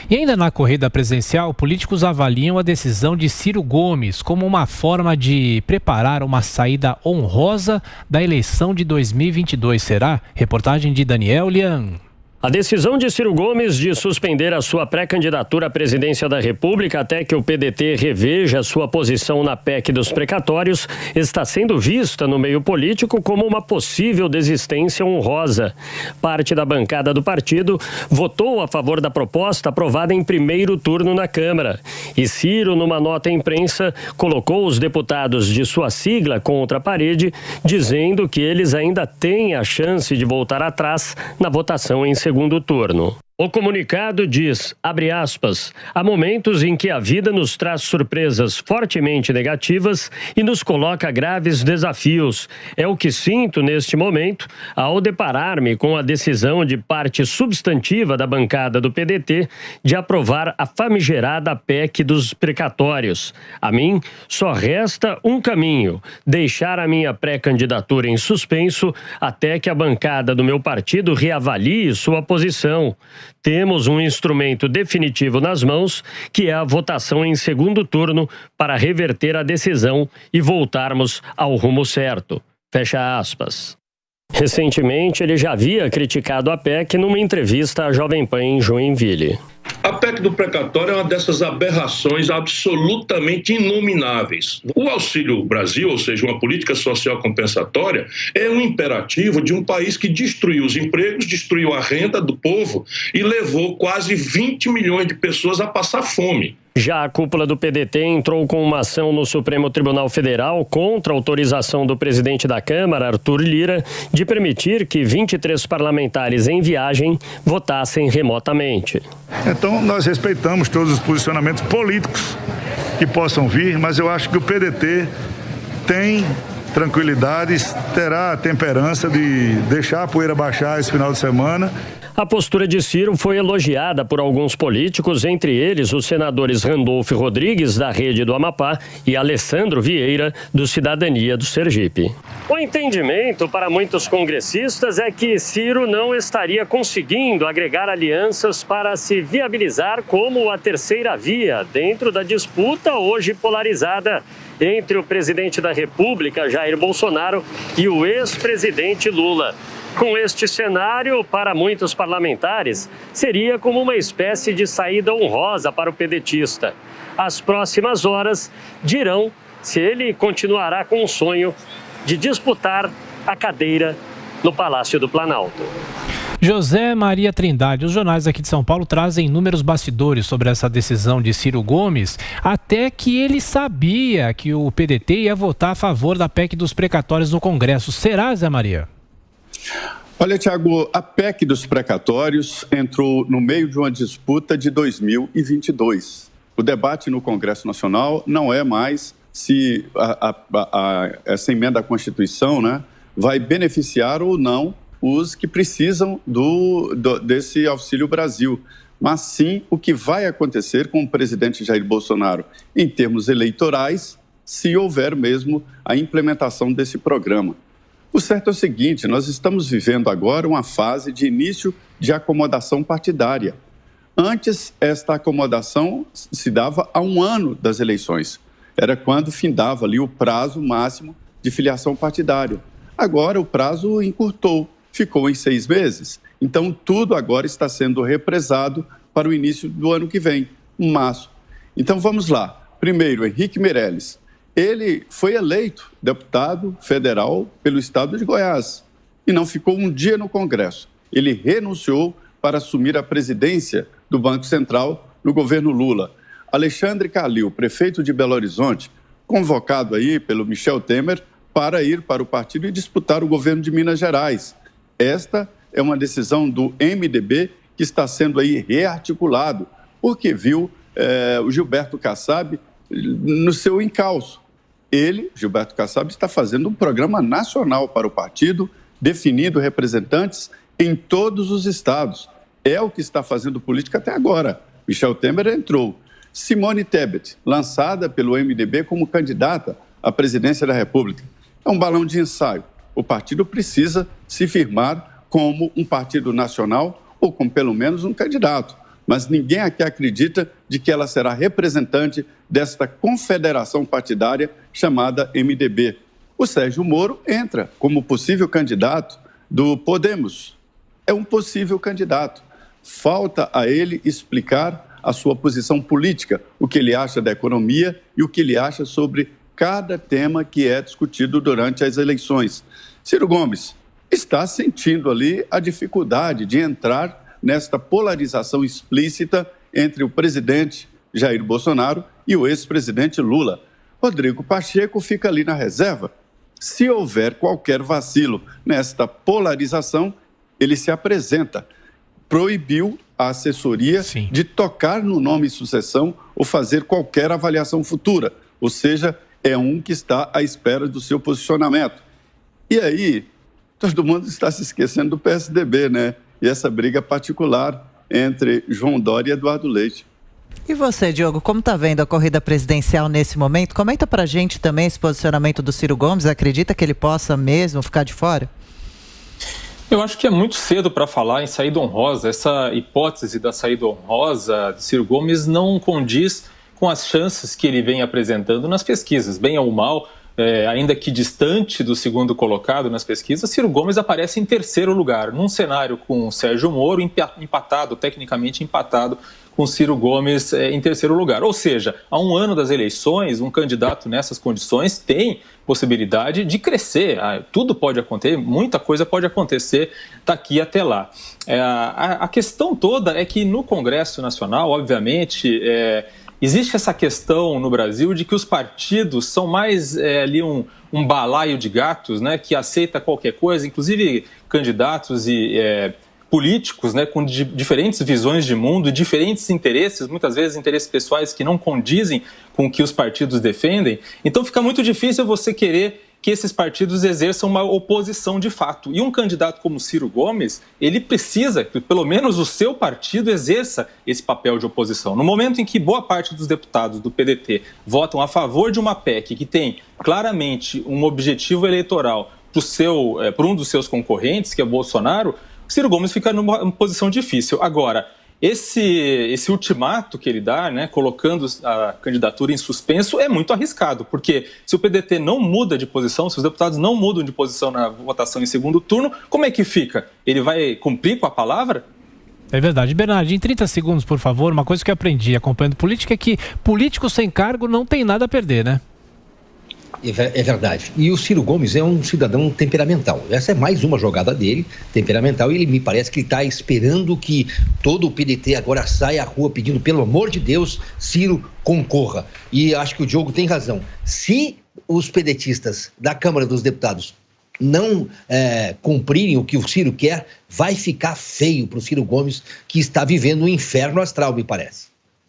E ainda na corrida presidencial, políticos avaliam a decisão de Ciro Gomes como uma forma de preparar uma saída honrosa da eleição de 2022. Será? Reportagem de Daniel Lian. A decisão de Ciro Gomes de suspender a sua pré-candidatura à presidência da República até que o PDT reveja sua posição na PEC dos precatórios está sendo vista no meio político como uma possível desistência honrosa. Parte da bancada do partido votou a favor da proposta aprovada em primeiro turno na Câmara. E Ciro, numa nota à imprensa, colocou os deputados de sua sigla contra a parede, dizendo que eles ainda têm a chance de voltar atrás na votação em segundo turno. O comunicado diz, abre aspas, há momentos em que a vida nos traz surpresas fortemente negativas e nos coloca graves desafios. É o que sinto neste momento ao deparar-me com a decisão de parte substantiva da bancada do PDT de aprovar a famigerada PEC dos precatórios. A mim, só resta um caminho, deixar a minha pré-candidatura em suspenso até que a bancada do meu partido reavalie sua posição. Temos um instrumento definitivo nas mãos, que é a votação em segundo turno, para reverter a decisão e voltarmos ao rumo certo. Fecha aspas. Recentemente, ele já havia criticado a PEC numa entrevista à Jovem Pan em Joinville. A PEC do precatório é uma dessas aberrações absolutamente inomináveis. O Auxílio Brasil, ou seja, uma política social compensatória, é um imperativo de um país que destruiu os empregos, destruiu a renda do povo e levou quase 20 milhões de pessoas a passar fome. Já a cúpula do PDT entrou com uma ação no Supremo Tribunal Federal contra a autorização do presidente da Câmara, Arthur Lira, de permitir que 23 parlamentares em viagem votassem remotamente. Então, nós respeitamos todos os posicionamentos políticos que possam vir, mas eu acho que o PDT tem tranquilidade, terá a temperança de deixar a poeira baixar esse final de semana. A postura de Ciro foi elogiada por alguns políticos, entre eles os senadores Randolfo Rodrigues, da Rede do Amapá, e Alessandro Vieira, do Cidadania do Sergipe. O entendimento para muitos congressistas é que Ciro não estaria conseguindo agregar alianças para se viabilizar como a terceira via dentro da disputa hoje polarizada entre o presidente da República, Jair Bolsonaro, e o ex-presidente Lula. Com este cenário, para muitos parlamentares, seria como uma espécie de saída honrosa para o pedetista. As próximas horas dirão se ele continuará com o sonho de disputar a cadeira no Palácio do Planalto. José Maria Trindade, os jornais aqui de São Paulo trazem inúmeros bastidores sobre essa decisão de Ciro Gomes, até que ele sabia que o PDT ia votar a favor da PEC dos precatórios no Congresso. Será, Zé Maria? Olha, Tiago, a PEC dos precatórios entrou no meio de uma disputa de 2022. O debate no Congresso Nacional não é mais se essa emenda à Constituição, né, vai beneficiar ou não os que precisam desse Auxílio Brasil, mas sim o que vai acontecer com o presidente Jair Bolsonaro em termos eleitorais, se houver mesmo a implementação desse programa. O certo é o seguinte, nós estamos vivendo agora uma fase de início de acomodação partidária. Antes, esta acomodação se dava a 1 ano das eleições. Era quando findava ali o prazo máximo de filiação partidária. Agora, o prazo encurtou, ficou em 6 meses. Então, tudo agora está sendo represado para o início do ano que vem, março. Então, vamos lá. Primeiro, Henrique Meirelles. Ele foi eleito deputado federal pelo estado de Goiás e não ficou um dia no Congresso. Ele renunciou para assumir a presidência do Banco Central no governo Lula. Alexandre Calil, prefeito de Belo Horizonte, convocado aí pelo Michel Temer para ir para o partido e disputar o governo de Minas Gerais. Esta é uma decisão do MDB que está sendo aí rearticulado, porque viu o Gilberto Kassab no seu encalço. Ele, Gilberto Kassab, está fazendo um programa nacional para o partido, definindo representantes em todos os estados. É o que está fazendo política até agora. Michel Temer entrou. Simone Tebet, lançada pelo MDB como candidata à presidência da República. É um balão de ensaio. O partido precisa se firmar como um partido nacional ou com pelo menos um candidato. mas ninguém aqui acredita de que ela será representante desta confederação partidária chamada MDB. O Sérgio Moro entra como possível candidato do Podemos. É um possível candidato. Falta a ele explicar a sua posição política, o que ele acha da economia e o que ele acha sobre cada tema que é discutido durante as eleições. Ciro Gomes está sentindo ali a dificuldade de entrar nesta polarização explícita entre o presidente Jair Bolsonaro e o ex-presidente Lula. Rodrigo Pacheco fica ali na reserva. Se houver qualquer vacilo nesta polarização, ele se apresenta. Proibiu a assessoria de tocar no nome e sucessão ou fazer qualquer avaliação futura. Ou seja, é um que está à espera do seu posicionamento. E aí, todo mundo está se esquecendo do PSDB, né? E essa briga particular entre João Dória e Eduardo Leite. E você, Diogo, como está vendo a corrida presidencial nesse momento? Comenta pra gente também esse posicionamento do Ciro Gomes. Acredita que ele possa mesmo ficar de fora? Eu acho que é muito cedo para falar em saída honrosa. Essa hipótese da saída honrosa de Ciro Gomes não condiz com as chances que ele vem apresentando nas pesquisas. Bem ou mal, ainda que distante do segundo colocado nas pesquisas, Ciro Gomes aparece em terceiro lugar, num cenário com Sérgio Moro empatado, tecnicamente empatado, com Ciro Gomes em terceiro lugar. Ou seja, a um ano das eleições, um candidato nessas condições tem possibilidade de crescer. Tudo pode acontecer, muita coisa pode acontecer daqui até lá. A questão toda é que no Congresso Nacional, obviamente, existe essa questão no Brasil de que os partidos são mais ali um balaio de gatos, né, que aceita qualquer coisa, inclusive candidatos e políticos, né, com diferentes visões de mundo, diferentes interesses, muitas vezes interesses pessoais que não condizem com o que os partidos defendem. Então fica muito difícil você querer que esses partidos exerçam uma oposição de fato. E um candidato como Ciro Gomes, ele precisa que pelo menos o seu partido exerça esse papel de oposição. No momento em que boa parte dos deputados do PDT votam a favor de uma PEC que tem claramente um objetivo eleitoral para um dos seus concorrentes, que é o Bolsonaro, Ciro Gomes fica numa posição difícil. Agora, esse ultimato que ele dá, né, colocando a candidatura em suspenso, é muito arriscado, porque se o PDT não muda de posição, se os deputados não mudam de posição na votação em segundo turno, como é que fica? Ele vai cumprir com a palavra? É verdade. Bernardo, em 30 segundos, por favor, uma coisa que eu aprendi acompanhando política é que político sem cargo não tem nada a perder, né? É verdade. E o Ciro Gomes é um cidadão temperamental. Essa é mais uma jogada dele, temperamental, e ele me parece que está esperando que todo o PDT agora saia à rua pedindo, pelo amor de Deus, Ciro concorra. E acho que o Diogo tem razão. Se os pedetistas da Câmara dos Deputados não cumprirem o que o Ciro quer, vai ficar feio para o Ciro Gomes, que está vivendo um inferno astral, me parece.